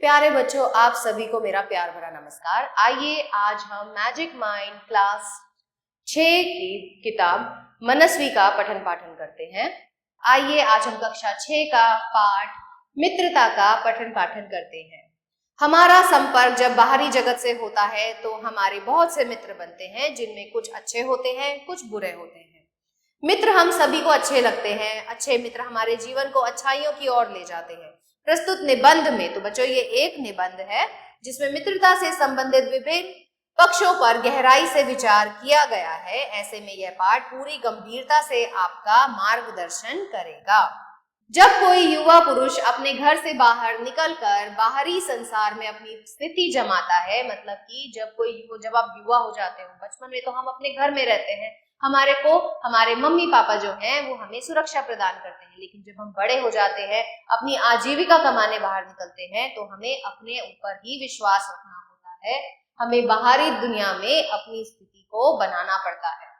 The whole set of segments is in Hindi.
प्यारे बच्चों, आप सभी को मेरा प्यार भरा नमस्कार। आइए आज हम मैजिक माइंड क्लास 6 की किताब मनस्वी का पठन पाठन करते हैं। आइए आज हम कक्षा 6 का पाठ मित्रता का पठन पाठन करते हैं। हमारा संपर्क जब बाहरी जगत से होता है तो हमारे बहुत से मित्र बनते हैं, जिनमें कुछ अच्छे होते हैं, कुछ बुरे होते हैं। मित्र हम सभी को अच्छे लगते हैं। अच्छे मित्र हमारे जीवन को अच्छाइयों की ओर ले जाते हैं। प्रस्तुत निबंध में तो बच्चों ये एक निबंध है जिसमें मित्रता से संबंधित विभिन्न पक्षों पर गहराई से विचार किया गया है। ऐसे में यह पाठ पूरी गंभीरता से आपका मार्गदर्शन करेगा। जब कोई युवा पुरुष अपने घर से बाहर निकलकर बाहरी संसार में अपनी स्थिति जमाता है, मतलब कि जब आप युवा हो जाते हो, बचपन में तो हम अपने घर में रहते हैं, हमारे मम्मी पापा जो हैं वो हमें सुरक्षा प्रदान करते हैं। लेकिन जब हम बड़े हो जाते हैं, अपनी आजीविका कमाने बाहर निकलते हैं, तो हमें अपने ऊपर ही विश्वास रखना होता है। हमें बाहरी दुनिया में अपनी स्थिति को बनाना पड़ता है।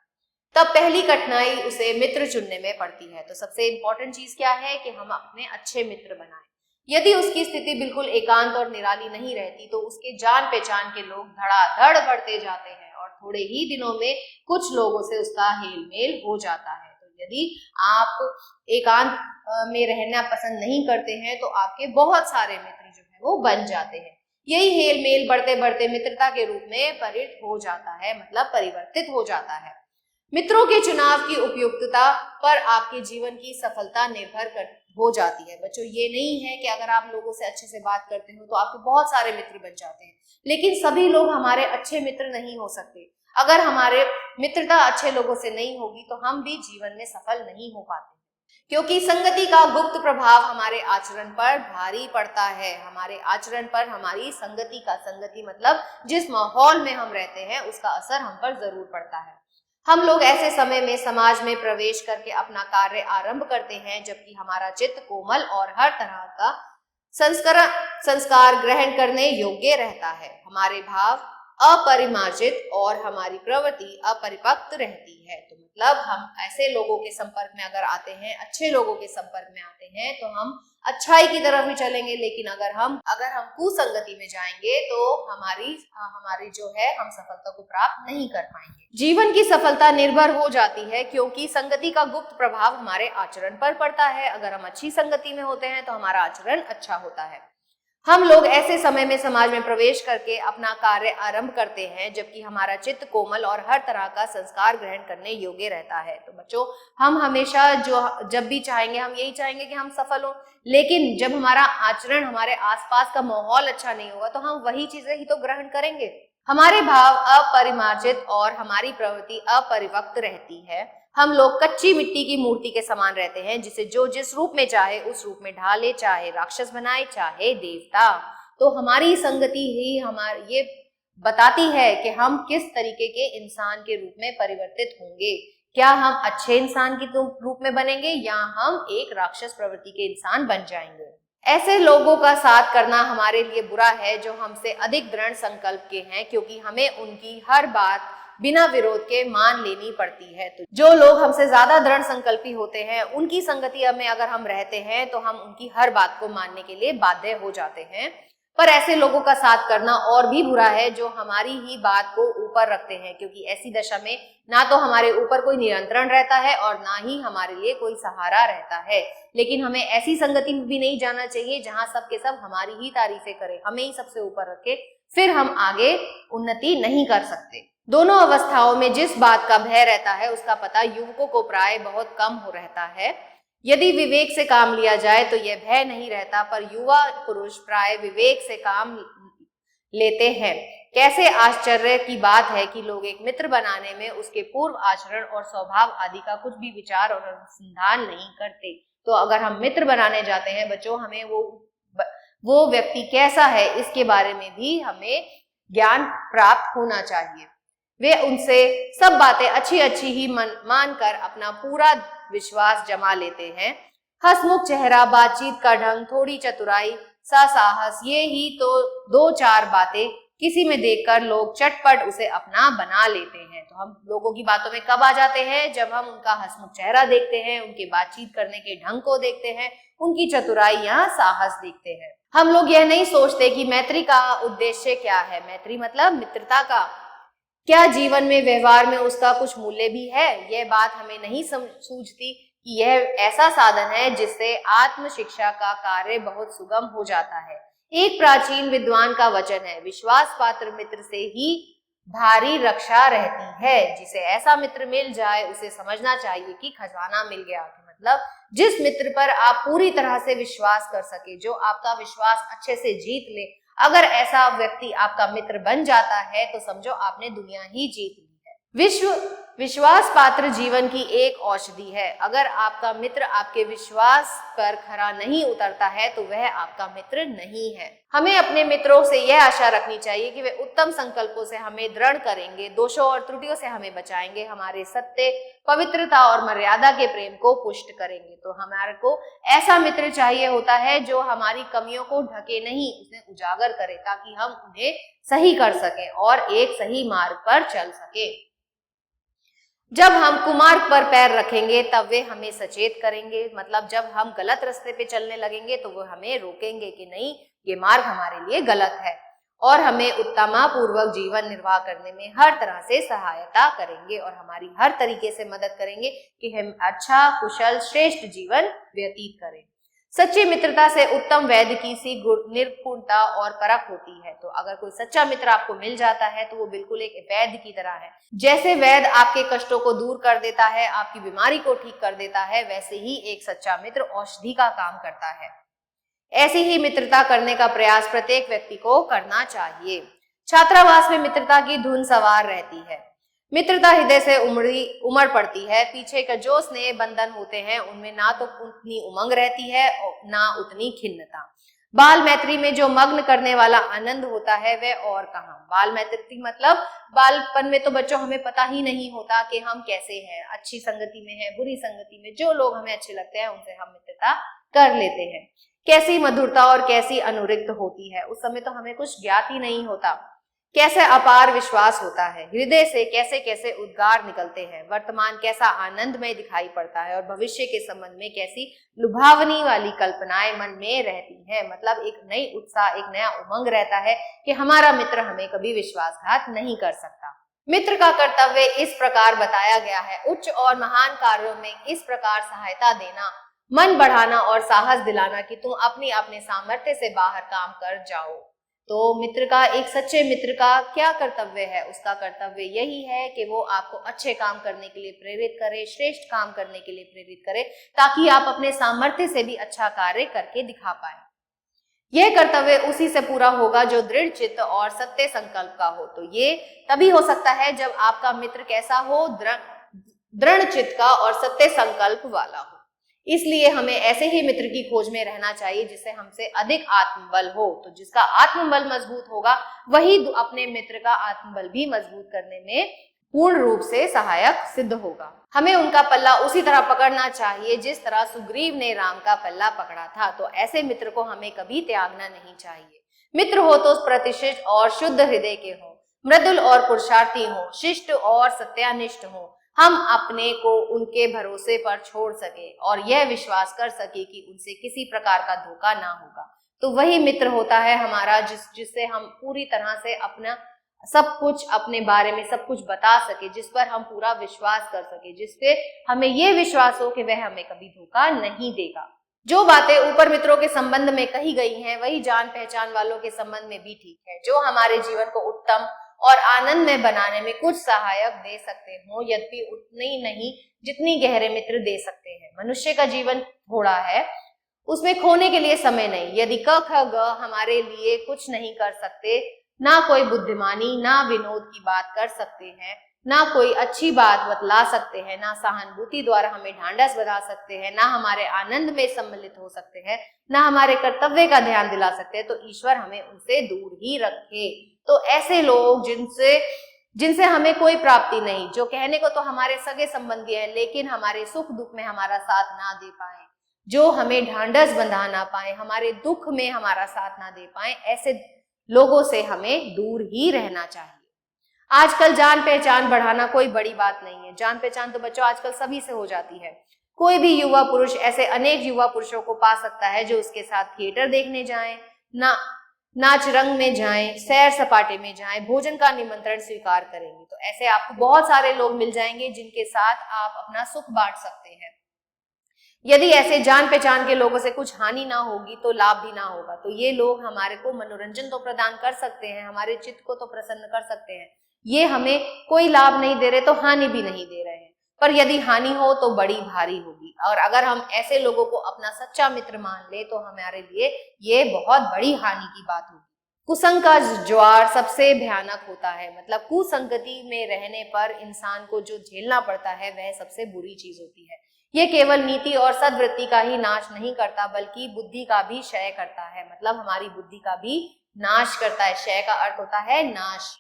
तब पहली कठिनाई उसे मित्र चुनने में पड़ती है। तो सबसे इंपॉर्टेंट चीज क्या है कि हम अपने अच्छे मित्र बनाएं। यदि उसकी स्थिति बिल्कुल एकांत और निराली नहीं रहती तो उसके जान पहचान के लोग धड़ाधड़ बढ़ते जाते हैं और थोड़े ही दिनों में कुछ लोगों से उसका हेल मेल हो जाता है। तो यदि आप एकांत में रहना पसंद नहीं करते हैं तो आपके बहुत सारे मित्र जो है वो बन जाते हैं। यही हेल मेल बढ़ते बढ़ते मित्रता के रूप में परिणत हो जाता है, मतलब परिवर्तित हो जाता है। मित्रों के चुनाव की उपयुक्तता पर आपके जीवन की सफलता निर्भर हो जाती है। बच्चों, ये नहीं है कि अगर आप लोगों से अच्छे से बात करते हो तो आपके बहुत सारे मित्र बन जाते हैं, लेकिन सभी लोग हमारे अच्छे मित्र नहीं हो सकते। अगर हमारे मित्रता अच्छे लोगों से नहीं होगी तो हम भी जीवन में सफल नहीं हो पाते, क्योंकि संगति का गुप्त प्रभाव हमारे आचरण पर भारी पड़ता है। हमारे आचरण पर हमारी संगति मतलब जिस माहौल में हम रहते हैं उसका असर हम पर जरूर पड़ता है। हम लोग ऐसे समय में समाज में प्रवेश करके अपना कार्य आरंभ करते हैं जबकि हमारा चित्त कोमल और हर तरह का संस्कार ग्रहण करने योग्य रहता है। हमारे भाव अपरिमार्जित और हमारी प्रवृत्ति अपरिपक्व रहती है। तो मतलब हम ऐसे लोगों के संपर्क में अगर आते हैं, अच्छे लोगों के संपर्क में आते हैं तो हम अच्छाई की तरफ ही चलेंगे। लेकिन अगर हम कुसंगति में जाएंगे तो हमारी जो है हम सफलता को प्राप्त नहीं कर पाएंगे। जीवन की सफलता निर्भर हो जाती है क्योंकि संगति का गुप्त प्रभाव हमारे आचरण पर पड़ता है। अगर हम अच्छी संगति में होते हैं तो हमारा आचरण अच्छा होता है। हम लोग ऐसे समय में समाज में प्रवेश करके अपना कार्य आरंभ करते हैं जबकि हमारा चित्त कोमल और हर तरह का संस्कार ग्रहण करने योग्य रहता है। तो बच्चों, हम हमेशा जब भी चाहेंगे, हम यही चाहेंगे कि हम सफल हो, लेकिन जब हमारा आचरण, हमारे आसपास का माहौल अच्छा नहीं होगा तो हम वही चीजें ही तो ग्रहण करेंगे। हमारे भाव अपरिमार्जित और हमारी प्रवृत्ति अपरिपक्व रहती है। हम लोग कच्ची मिट्टी की मूर्ति के समान रहते हैं, जिसे जो जिस रूप में चाहे उस रूप में ढाले, चाहे राक्षस बनाए चाहे देवता। तो हमारी संगति ही ये बताती है कि हम किस तरीके के इंसान के रूप में परिवर्तित होंगे। क्या हम अच्छे इंसान के रूप में बनेंगे या हम एक राक्षस प्रवृत्ति के इंसान बन जाएंगे। ऐसे लोगों का साथ करना हमारे लिए बुरा है जो हमसे अधिक दृढ़ संकल्प के हैं, क्योंकि हमें उनकी हर बात बिना विरोध के मान लेनी पड़ती है। तो जो लोग हमसे ज्यादा दृढ़ संकल्पी होते हैं उनकी संगति में अगर हम रहते हैं तो हम उनकी हर बात को मानने के लिए बाध्य हो जाते हैं। पर ऐसे लोगों का साथ करना और भी बुरा है जो हमारी ही बात को ऊपर रखते हैं, क्योंकि ऐसी दशा में ना तो हमारे ऊपर कोई नियंत्रण रहता है और ना ही हमारे लिए कोई सहारा रहता है। लेकिन हमें ऐसी संगति में भी नहीं जाना चाहिए जहां सब के सब हमारी ही तारीफें करें, हमें ही सबसे ऊपर रखे, फिर हम आगे उन्नति नहीं कर सकते। दोनों अवस्थाओं में जिस बात का भय रहता है उसका पता युवकों को प्राय बहुत कम हो रहता है। यदि विवेक से काम लिया जाए तो यह भय नहीं रहता, पर युवा पुरुष प्राय विवेक से काम लेते हैं। कैसे आश्चर्य की बात है कि लोग एक मित्र बनाने में उसके पूर्व आचरण और स्वभाव आदि का कुछ भी विचार और अनुसंधान नहीं करते। तो अगर हम मित्र बनाने जाते हैं बच्चों, हमें वो व्यक्ति कैसा है इसके बारे में भी हमें ज्ञान प्राप्त होना चाहिए। वे उनसे सब बातें अच्छी अच्छी ही मानकर अपना पूरा विश्वास जमा लेते हैं। हंसमुख चेहरा, बातचीत का ढंग, थोड़ी चतुराई, साहस, ये ही तो 2-4 बातें किसी में देखकर लोग चटपट उसे अपना बना लेते हैं। तो हम लोगों की बातों में कब आ जाते हैं? जब हम उनका हंसमुख चेहरा देखते हैं, उनके बातचीत करने के ढंग को देखते हैं, उनकी चतुराई या साहस देखते हैं। हम लोग यह नहीं सोचते कि मैत्री का उद्देश्य क्या है। मैत्री मतलब मित्रता का क्या जीवन में व्यवहार में उसका कुछ मूल्य भी है। यह बात हमें नहीं सूझती कि यह ऐसा साधन है जिससे आत्म शिक्षा का कार्य बहुत सुगम हो जाता है। एक प्राचीन विद्वान का वचन है, विश्वास पात्र मित्र से ही भारी रक्षा रहती है। जिसे ऐसा मित्र मिल जाए उसे समझना चाहिए कि खजाना मिल गया। मतलब जिस मित्र पर आप पूरी तरह से विश्वास कर सके, जो आपका विश्वास अच्छे से जीत ले, अगर ऐसा व्यक्ति आपका मित्र बन जाता है तो समझो आपने दुनिया ही जीत ली है। विश्वास पात्र जीवन की एक औषधि है। अगर आपका मित्र आपके विश्वास पर खरा नहीं उतरता है तो वह आपका मित्र नहीं है। हमें अपने मित्रों से यह आशा रखनी चाहिए कि वे उत्तम संकल्पों से हमें दृढ़ करेंगे, दोषों और त्रुटियों से हमें बचाएंगे, हमारे सत्य, पवित्रता और मर्यादा के प्रेम को पुष्ट करेंगे। तो हमारे को ऐसा मित्र चाहिए होता है जो हमारी कमियों को ढके नहीं, उसे उजागर करे, ताकि हम उन्हें सही कर सकें और एक सही मार्ग पर चल सके। जब हम कुमार्ग पर पैर रखेंगे तब वे हमें सचेत करेंगे। मतलब जब हम गलत रास्ते पे चलने लगेंगे तो वो हमें रोकेंगे कि नहीं, ये मार्ग हमारे लिए गलत है, और हमें उत्तमापूर्वक जीवन निर्वाह करने में हर तरह से सहायता करेंगे और हमारी हर तरीके से मदद करेंगे कि हम अच्छा, कुशल, श्रेष्ठ जीवन व्यतीत करें। सच्ची मित्रता से उत्तम वैद्य की सी निर्गुणता और परख होती है। तो अगर कोई सच्चा मित्र आपको मिल जाता है तो वो बिल्कुल एक वैद्य की तरह है। जैसे वैद्य आपके कष्टों को दूर कर देता है, आपकी बीमारी को ठीक कर देता है, वैसे ही एक सच्चा मित्र औषधि का काम करता है। ऐसी ही मित्रता करने का प्रयास प्रत्येक व्यक्ति को करना चाहिए। छात्रावास में मित्रता की धुन सवार रहती है। मित्रता हृदय से उमड़ पड़ती है। पीछे का जो स्नेह बंधन होते हैं उनमें ना तो उतनी उमंग रहती है और ना उतनी खिन्नता। बाल मैत्री में जो मग्न करने वाला आनंद होता है वह और कहां। बाल मैत्री मतलब बालपन में तो बच्चों हमें पता ही नहीं होता कि हम कैसे हैं, अच्छी संगति में है, बुरी संगति में, जो लोग हमें अच्छे लगते हैं उनसे हम मित्रता कर लेते हैं। कैसी मधुरता और कैसी अनुरिक्त होती है, उस समय तो हमें कुछ ज्ञात ही नहीं होता। कैसे अपार विश्वास होता है, हृदय से कैसे कैसे उद्गार निकलते हैं, वर्तमान कैसा आनंदमय दिखाई पड़ता है और भविष्य के संबंध में कैसी लुभावनी वाली कल्पनाएं मन में रहती हैं। मतलब एक नई उत्साह, एक नया उमंग रहता है कि हमारा मित्र हमें कभी विश्वासघात नहीं कर सकता। मित्र का कर्तव्य इस प्रकार बताया गया है, उच्च और महान कार्यों में इस प्रकार सहायता देना, मन बढ़ाना और साहस दिलाना कि तुम अपनी अपने सामर्थ्य से बाहर काम कर जाओ। तो मित्र का, एक सच्चे मित्र का क्या कर्तव्य है? उसका कर्तव्य यही है कि वो आपको अच्छे काम करने के लिए प्रेरित करे, श्रेष्ठ काम करने के लिए प्रेरित करे, ताकि आप अपने सामर्थ्य से भी अच्छा कार्य करके दिखा पाए। यह कर्तव्य उसी से पूरा होगा जो दृढ़ चित्त और सत्य संकल्प का हो। तो ये तभी हो सकता है जब आपका मित्र कैसा हो, दृढ़ चित्त का और सत्य संकल्प वाला हो। इसलिए हमें ऐसे ही मित्र की खोज में रहना चाहिए जिससे हमसे अधिक आत्मबल हो। तो जिसका आत्मबल मजबूत होगा वही अपने मित्र का आत्मबल भी मजबूत करने में पूर्ण रूप से सहायक सिद्ध होगा। हमें उनका पल्ला उसी तरह पकड़ना चाहिए जिस तरह सुग्रीव ने राम का पल्ला पकड़ा था। तो ऐसे मित्र को हमें कभी त्यागना नहीं चाहिए। मित्र हो तो प्रतिष्ठित और शुद्ध हृदय के हो, मृदुल और पुरुषार्थी हो, शिष्ट और सत्यानिष्ठ हो, हम अपने को उनके भरोसे पर छोड़ सके और यह विश्वास कर सके कि उनसे किसी प्रकार का धोखा ना होगा। तो वही मित्र होता है हमारा जिससे हम पूरी तरह से अपना सब कुछ, अपने बारे में सब कुछ बता सके, जिस पर हम पूरा विश्वास कर सके, जिसपे हमें यह विश्वास हो कि वह हमें कभी धोखा नहीं देगा। जो बातें ऊपर मित्रों के संबंध में कही गई हैं वही जान पहचान वालों के संबंध में भी ठीक है, जो हमारे जीवन को उत्तम और आनंद में बनाने में कुछ सहायक दे सकते हो, यद्यपि उतने ही नहीं जितनी गहरे मित्र दे सकते हैं। मनुष्य का जीवन थोड़ा है, उसमें खोने के लिए समय नहीं। यदि क ख ग हमारे लिए कुछ नहीं कर सकते, ना कोई बुद्धिमानी, ना विनोद की बात कर सकते हैं, ना कोई अच्छी बात बतला सकते हैं, ना सहानुभूति द्वारा हमें ढांढस बधा सकते हैं, ना हमारे आनंद में सम्मिलित हो सकते हैं, ना हमारे कर्तव्य का ध्यान दिला सकते हैं, तो ईश्वर हमें उनसे दूर ही रखे। तो ऐसे लोग जिनसे हमें कोई प्राप्ति नहीं, जो कहने को तो हमारे सगे संबंधी है लेकिन हमारे सुख दुख में हमारा साथ ना दे पाए, जो हमें ढांढस बंधा ना पाए, हमारे दुख में हमारा साथ ना दे पाए, ऐसे लोगों से हमें दूर ही रहना चाहिए। आजकल जान पहचान बढ़ाना कोई बड़ी बात नहीं है। जान पहचान तो बच्चों आजकल सभी से हो जाती है। कोई भी युवा पुरुष ऐसे अनेक युवा पुरुषों को पा सकता है जो उसके साथ थिएटर देखने जाएं, ना नाच रंग में जाएं, सैर सपाटे में जाएं, भोजन का निमंत्रण स्वीकार करेंगे। तो ऐसे आपको बहुत सारे लोग मिल जाएंगे जिनके साथ आप अपना सुख बांट सकते हैं। यदि ऐसे जान पहचान के लोगों से कुछ हानि ना होगी तो लाभ भी ना होगा। तो ये लोग हमारे को मनोरंजन तो प्रदान कर सकते हैं, हमारे चित्त को तो प्रसन्न कर सकते हैं, ये हमें कोई लाभ नहीं दे रहे तो हानि भी नहीं दे रहे हैं, पर यदि हानि हो तो बड़ी भारी होगी। और अगर हम ऐसे लोगों को अपना सच्चा मित्र मान ले तो हमारे लिए ये बहुत बड़ी हानि की बात होगी। कुसंग का ज्वार सबसे भयानक होता है, मतलब कुसंगति में रहने पर इंसान को जो झेलना पड़ता है वह सबसे बुरी चीज होती है। ये केवल नीति और सद्वृत्ति का ही नाश नहीं करता बल्कि बुद्धि का भी क्षय करता है, मतलब हमारी बुद्धि का भी नाश करता है। क्षय का अर्थ होता है नाश।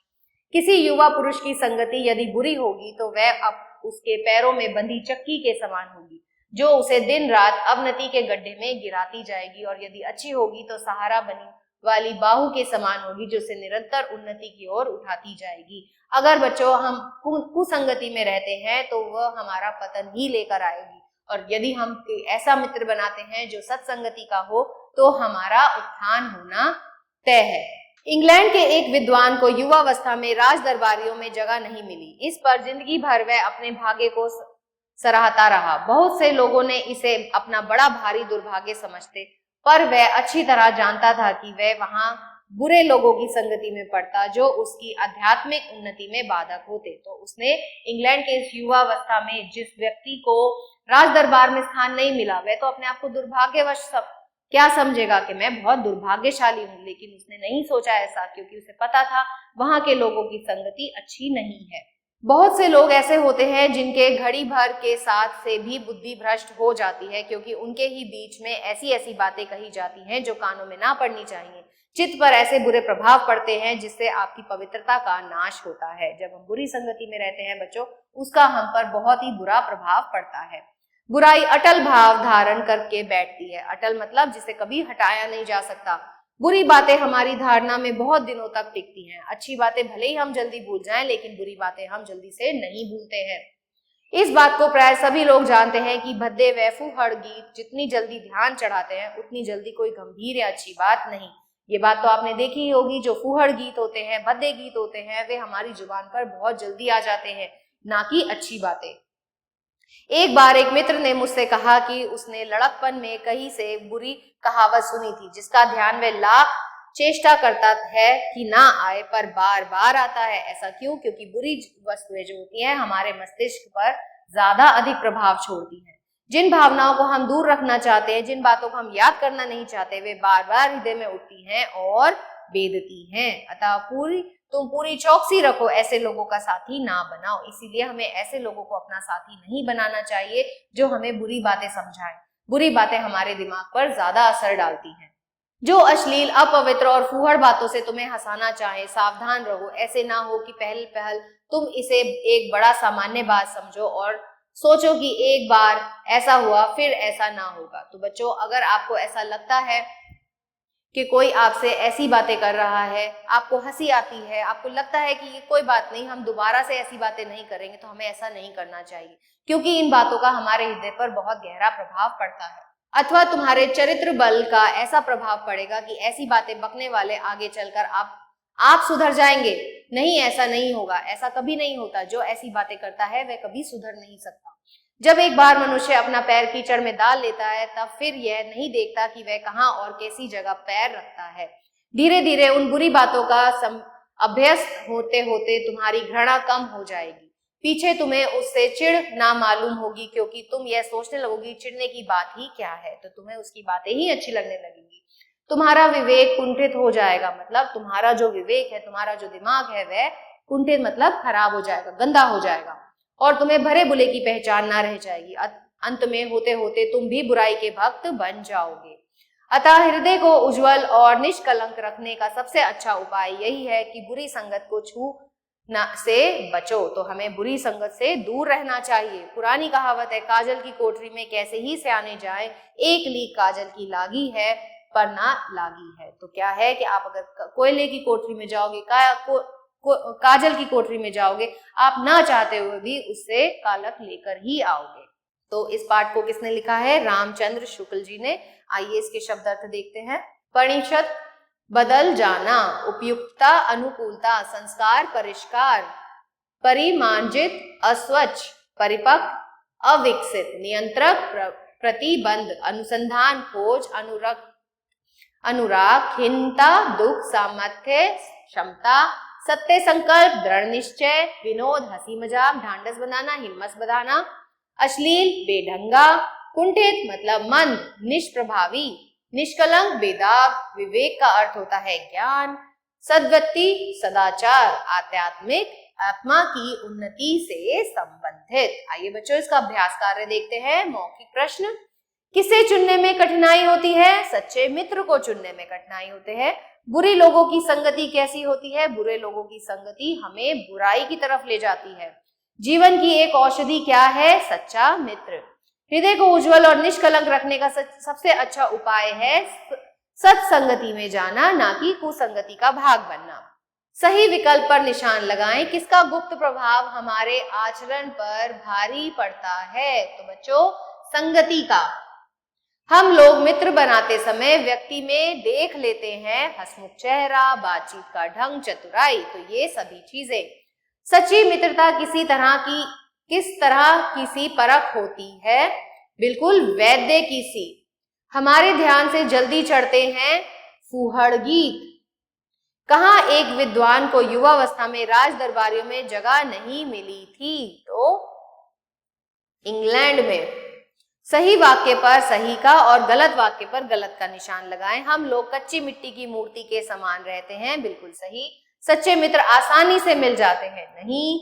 किसी युवा पुरुष की संगति यदि बुरी होगी तो वह अब उसके पैरों में बंधी चक्की के समान होगी, जो उसे दिन रात अवनति के गड्ढे में गिराती जाएगी, और यदि अच्छी होगी तो सहारा बनी वाली बाहु के समान होगी, जो उसे निरंतर उन्नति की ओर उठाती जाएगी। अगर बच्चों हम कुसंगति में रहते हैं तो वह हमारा पतन ही लेकर आएगी, और यदि हम ऐसा मित्र बनाते हैं जो सत्संगति का हो तो हमारा उत्थान होना तय है। इंग्लैंड के एक विद्वान को युवावस्था में राज दरबारियों में जगह नहीं मिली। इस पर जिंदगी भर वह अपने भाग्य को सराहता रहा। बहुत से लोगों ने इसे अपना बड़ा भारी दुर्भाग्य समझते, पर वह अच्छी तरह जानता था कि वह वहां बुरे लोगों की संगति में पड़ता जो उसकी आध्यात्मिक उन्नति में बाधक होते। तो उसने इंग्लैंड के इस युवावस्था में जिस व्यक्ति को राज दरबार में स्थान नहीं मिला वह तो अपने आप को दुर्भाग्यवश क्या समझेगा कि मैं बहुत दुर्भाग्यशाली हूं, लेकिन उसने नहीं सोचा ऐसा, क्योंकि उसे पता था वहां के लोगों की संगति अच्छी नहीं है। बहुत से लोग ऐसे होते हैं जिनके घड़ी भर के साथ से भी बुद्धि भ्रष्ट हो जाती है, क्योंकि उनके ही बीच में ऐसी ऐसी बातें कही जाती हैं जो कानों में ना पड़नी चाहिए। चित्त पर ऐसे बुरे प्रभाव पड़ते हैं जिससे आपकी पवित्रता का नाश होता है। जब हम बुरी संगति में रहते हैं बच्चों, उसका हम पर बहुत ही बुरा प्रभाव पड़ता है। बुराई अटल भाव धारण करके बैठती है। अटल मतलब जिसे कभी हटाया नहीं जा सकता। बुरी बातें हमारी धारणा में बहुत दिनों तक टिकती हैं। अच्छी बातें भले ही हम जल्दी भूल जाएं, लेकिन बुरी बातें हम जल्दी से नहीं भूलते हैं। इस बात को प्राय सभी लोग जानते हैं कि भद्दे व फूहड़ गीत जितनी जल्दी ध्यान चढ़ाते हैं उतनी जल्दी कोई गंभीर या अच्छी बात नहीं। ये बात तो आपने देखी ही होगी, जो फूहड़ गीत होते हैं, भद्दे गीत होते हैं, वे हमारी जुबान पर बहुत जल्दी आ जाते हैं, ना कि अच्छी बातें। एक बार एक मित्र ने मुझसे कहा कि उसने लड़कपन में कहीं से बुरी कहावत सुनी थी जिसका ध्यान वह लाख चेष्टा करता है कि ना आए, पर बार बार आता है। ऐसा क्यों? क्योंकि बुरी वस्तुएं जो होती हैं हमारे मस्तिष्क पर ज्यादा अधिक प्रभाव छोड़ती हैं। जिन भावनाओं को हम दूर रखना चाहते हैं, जिन बातों को हम याद करना नहीं चाहते, वे बार बार हृदय में उठती हैं और बेदती हैं। अतः तुम पूरी चौकसी रखो, ऐसे लोगों का साथी ना बनाओ। इसीलिए हमें ऐसे लोगों को अपना साथी नहीं बनाना चाहिए जो हमें बुरी बातें समझाएं। बुरी बातें हमारे दिमाग पर ज्यादा असर डालती हैं। जो अश्लील, अपवित्र और फूहड़ बातों से तुम्हें हंसाना चाहे, सावधान रहो। ऐसे ना हो कि पहल तुम इसे एक बड़ा सामान्य बात समझो और सोचो कि एक बार ऐसा हुआ फिर ऐसा ना होगा। तो बच्चों, अगर आपको ऐसा लगता है कि कोई आपसे ऐसी बातें कर रहा है, आपको हंसी आती है, आपको लगता है कि ये कोई बात नहीं, हम दोबारा से ऐसी बातें नहीं करेंगे, तो हमें ऐसा नहीं करना चाहिए, क्योंकि इन बातों का हमारे हृदय पर बहुत गहरा प्रभाव पड़ता है। अथवा तुम्हारे चरित्र बल का ऐसा प्रभाव पड़ेगा कि ऐसी बातें बकने वाले आगे चलकर आप सुधर जाएंगे। नहीं, ऐसा नहीं होगा, ऐसा कभी नहीं होता। जो ऐसी बातें करता है वह कभी सुधर नहीं सकता। जब एक बार मनुष्य अपना पैर कीचड़ में डाल लेता है तब फिर यह नहीं देखता कि वह कहाँ और कैसी जगह पैर रखता है। धीरे धीरे उन बुरी बातों का अभ्यस्त होते होते तुम्हारी घृणा कम हो जाएगी। पीछे तुम्हें उससे चिढ़ ना मालूम होगी, क्योंकि तुम यह सोचने लगोगी चिढ़ने की बात ही क्या है, तो तुम्हें उसकी बातें ही अच्छी लगने लगेंगी। तुम्हारा विवेक कुंठित हो जाएगा, मतलब तुम्हारा जो विवेक है, तुम्हारा जो दिमाग है वह कुंठित मतलब खराब हो जाएगा, गंदा हो जाएगा, और तुम्हें भरे बुले की पहचान ना रह जाएगी। अंत में होते होते तुम भी बुराई के भक्त बन जाओगे। अतः हृदय को उज्जवल और निष्कलंक रखने का सबसे अच्छा उपाय यही है कि बुरी संगत को छू ना से बचो। तो हमें बुरी संगत से दूर रहना चाहिए। पुरानी कहावत है, काजल की कोठरी में कैसे ही सयाने जाए, एक लीक काजल की लागी है पर ना लागी है। तो क्या है कि आप अगर कोयले की कोठरी में जाओगे, काजल की कोठरी में जाओगे, आप ना चाहते हुए भी उससे कालक लेकर ही आओगे। तो इस पाठ को किसने लिखा है? रामचंद्र शुक्ल जी ने। आइए इसके शब्द अर्थ देखते हैं। परिषद बदल जाना, उपयुक्तता, अनुकूलता, संस्कार, परिष्कार, परिमार्जित, अस्वच्छ, परिपक्व, अविकसित, नियंत्रक, प्रतिबंध, अनुसंधान, खोज, अनुराग, खिन्नता, दुख, सामर्थ्य, क्षमता, सत्य, संकल्प, दृढ़ निश्चय, विनोद, हंसी मजाक, ढांढस बनाना, हिम्मत बढ़ाना, अश्लील, बेढंगा, कुंठित मतलब मंद, निष्प्रभावी, निष्कलंक, बेदाग, विवेक का अर्थ होता है ज्ञान, सद्वृत्ति, सदाचार, आध्यात्मिक, आत्मा की उन्नति से संबंधित। आइए बच्चों इसका अभ्यास कार्य देखते हैं। मौखिक प्रश्न, किसे चुनने में कठिनाई होती है? सच्चे मित्र को चुनने में कठिनाई होते हैं। बुरे लोगों की संगति कैसी होती है? बुरे लोगों की संगति हमें बुराई की तरफ ले जाती है। जीवन की एक औषधि क्या है? सच्चा मित्र। हृदय को उज्जवल और निष्कलंक रखने का सबसे अच्छा उपाय है सत्संगति में जाना, ना कि कुसंगति का भाग बनना। सही विकल्प पर निशान लगाएं। किसका गुप्त प्रभाव हमारे आचरण पर भारी पड़ता है? तो बच्चों संगति का। हम लोग मित्र बनाते समय व्यक्ति में देख लेते हैं हंसमुख चेहरा, बातचीत का ढंग, चतुराई, तो ये सभी चीजें। सच्ची मित्रता किस तरह की सी परख होती है? बिल्कुल वैद्य की सी। हमारे ध्यान से जल्दी चढ़ते हैं फूहड़ गीत। कहाँ एक विद्वान को युवावस्था में राज दरबारियों में जगह नहीं मिली थी? तो इंग्लैंड में। सही वाक्य पर सही का और गलत वाक्य पर गलत का निशान लगाएं। हम लोग कच्ची मिट्टी की मूर्ति के समान रहते हैं, बिल्कुल सही। सच्चे मित्र आसानी से मिल जाते हैं, नहीं।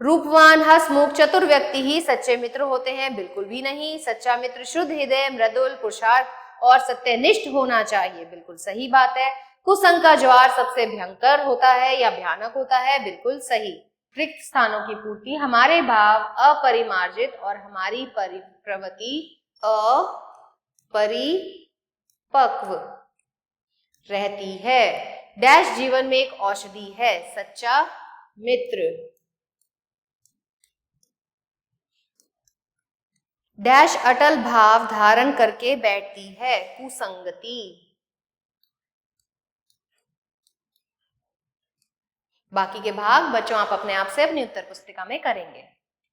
रूपवान, हंसमुख, चतुर व्यक्ति ही सच्चे मित्र होते हैं, बिल्कुल भी नहीं। सच्चा मित्र शुद्ध हृदय, मृदुल, पुरुषार्थ और सत्यनिष्ठ होना चाहिए, बिल्कुल सही बात है। कुसंग का ज्वार सबसे भयंकर होता है या भयानक होता है, बिल्कुल सही। रिक्त स्थानों की पूर्ति, हमारे भाव अपरिमार्जित और हमारी प्रवृत्ति अपरिपक्व रहती है। डैश जीवन में एक औषधि है, सच्चा मित्र। डैश अटल भाव धारण करके बैठती है, कुसंगति। बाकी के भाग बच्चों आप अपने आप से अपनी उत्तर पुस्तिका में करेंगे।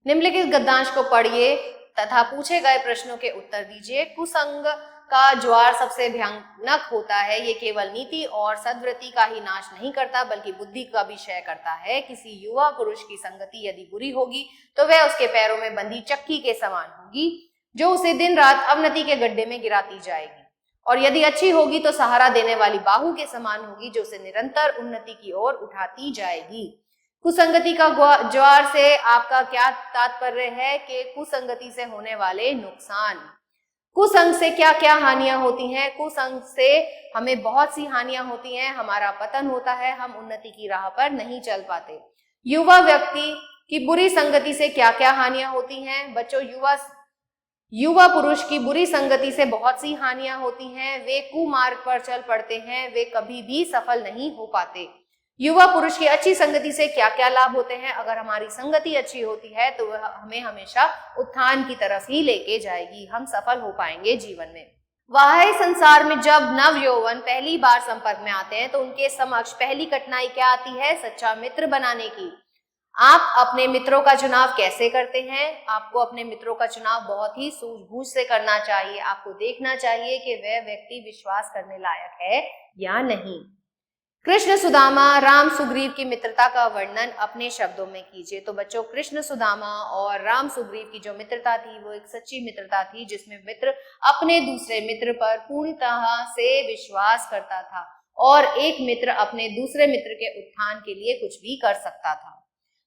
निम्नलिखित गद्यांश को पढ़िए तथा पूछे गए प्रश्नों के उत्तर दीजिए। कुसंग का ज्वार सबसे भयानक होता है। ये केवल नीति और सद्वृत्ति का ही नाश नहीं करता बल्कि बुद्धि का भी क्षय करता है। किसी युवा पुरुष की संगति यदि बुरी होगी तो वह उसके पैरों में बंधी चक्की के समान होगी जो उसे दिन रात अवनति के गड्ढे में गिराती जाएगी, और यदि अच्छी होगी तो सहारा देने वाली बाहु के समान होगी जो उसे निरंतर उन्नति की ओर उठाती जाएगी। कुसंगति का ज्वार से आपका क्या तात्पर्य है कि कुसंगति से होने वाले नुकसान। कुसंग से क्या क्या हानियां होती हैं? कुसंग से हमें बहुत सी हानियां होती हैं, हमारा पतन होता है, हम उन्नति की राह पर नहीं चल पाते। युवा व्यक्ति की बुरी संगति से क्या क्या हानियां होती हैं? बच्चों युवा पुरुष की बुरी संगति से बहुत सी हानियां होती हैं। वे कुमार्ग पर चल पड़ते हैं, वे कभी भी सफल नहीं हो पाते। युवा पुरुष की अच्छी संगति से क्या क्या लाभ होते हैं? अगर हमारी संगति अच्छी होती है तो वह हमें हमेशा उत्थान की तरफ ही लेके जाएगी, हम सफल हो पाएंगे जीवन में। बाह्य संसार में जब नव यौवन पहली बार संपर्क में आते हैं तो उनके समक्ष पहली कठिनाई क्या आती है? सच्चा मित्र बनाने की। आप अपने मित्रों का चुनाव कैसे करते हैं? आपको अपने मित्रों का चुनाव बहुत ही सूझबूझ से करना चाहिए। आपको देखना चाहिए कि वह व्यक्ति विश्वास करने लायक है या नहीं। कृष्ण सुदामा राम सुग्रीव की मित्रता का वर्णन अपने शब्दों में कीजिए। तो बच्चों कृष्ण सुदामा और राम सुग्रीव की जो मित्रता थी वो एक सच्ची मित्रता थी जिसमें मित्र अपने दूसरे मित्र पर पूर्णतः से विश्वास करता था और एक मित्र अपने दूसरे मित्र के उत्थान के लिए कुछ भी कर सकता था।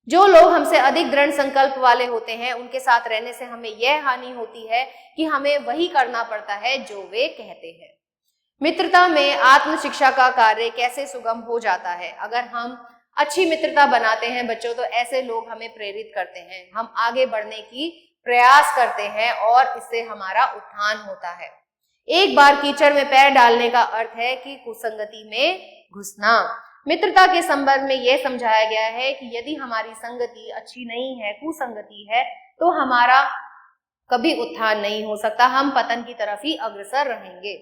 जो लोग हमसे अधिक दृढ़ संकल्प वाले होते हैं उनके साथ रहने से हमें यह हानि होती है कि हमें वही करना पड़ता है जो वे कहते हैं। मित्रता में आत्म शिक्षा का कार्य कैसे सुगम हो जाता है? अगर हम अच्छी मित्रता बनाते हैं बच्चों तो ऐसे लोग हमें प्रेरित करते हैं, हम आगे बढ़ने की प्रयास करते हैं और इससे हमारा उत्थान होता है। एक बार कीचड़ में पैर डालने का अर्थ है कि कुसंगति में घुसना। मित्रता के संदर्भ में यह समझाया गया है कि यदि हमारी संगति अच्छी नहीं है, कुसंगति है, तो हमारा कभी उत्थान नहीं हो सकता, हम पतन की तरफ ही अग्रसर रहेंगे।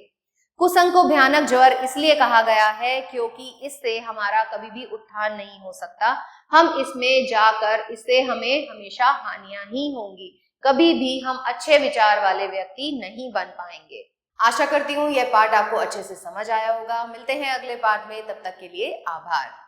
कुसंग को भयानक ज्वर इसलिए कहा गया है क्योंकि इससे हमारा कभी भी उत्थान नहीं हो सकता। हम इसमें जाकर इससे हमें हमेशा हानियां ही होंगी, कभी भी हम अच्छे विचार वाले व्यक्ति नहीं बन पाएंगे। आशा करती हूँ यह पाठ आपको अच्छे से समझ आया होगा। मिलते हैं अगले पाठ में, तब तक के लिए आभार।